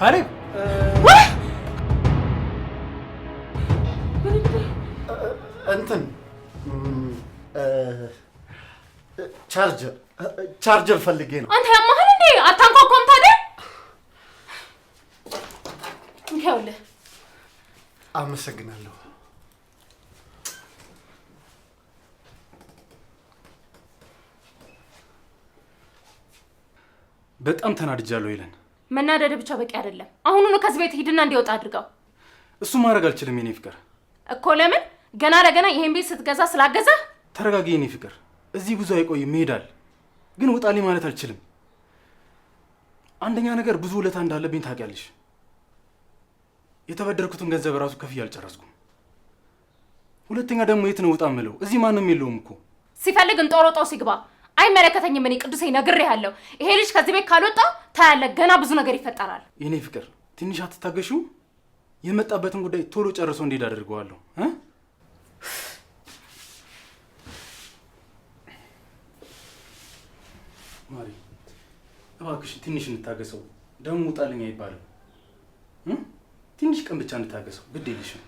ካሌብ እንትን ቻርጀር ፈልጌ ነው። አንተ ያማህል እንዴ? አታንኳኳም ታዲያ? ይኸውልህ። አመሰግናለሁ። በጣም ተናድጃለሁ ይለን። መናደድ ብቻ በቂ አይደለም። አሁኑኑ ከዚህ ቤት ሂድና እንዲወጣ አድርገው። እሱ ማድረግ አልችልም የኔ ፍቅር። እኮ ለምን? ገና ለገና ይሄን ቤት ስትገዛ ስላገዛ? ተረጋጊ የኔ ፍቅር። እዚህ ብዙ አይቆይም፣ ይሄዳል። ግን ውጣልኝ ማለት አልችልም። አንደኛ ነገር ብዙ ውለታ እንዳለብኝ ታውቂያለሽ። የተበደርኩትን ገንዘብ ራሱ ከፍዬ አልጨረስኩም። ሁለተኛ ደግሞ የት ነው ውጣ የምለው? እዚህ ማንም የለውም እኮ። ሲፈልግ እንጦሮጦስ ይግባ። አይመለከተኝም። እኔ ቅዱሴ ነግሬሃለሁ። ይሄ ልጅ ከዚህ ቤት ካልወጣ ታያለህ፣ ገና ብዙ ነገር ይፈጠራል። የኔ ፍቅር ትንሽ አትታገሺው? የመጣበትን ጉዳይ ቶሎ ጨርሶ እንዲሄድ አድርገዋለሁ። ማሪ እባክሽ ትንሽ እንታገሰው። ደግሞ ውጣልኝ አይባልም። ትንሽ ቀን ብቻ እንታገሰው፣ ግድ የለሽም።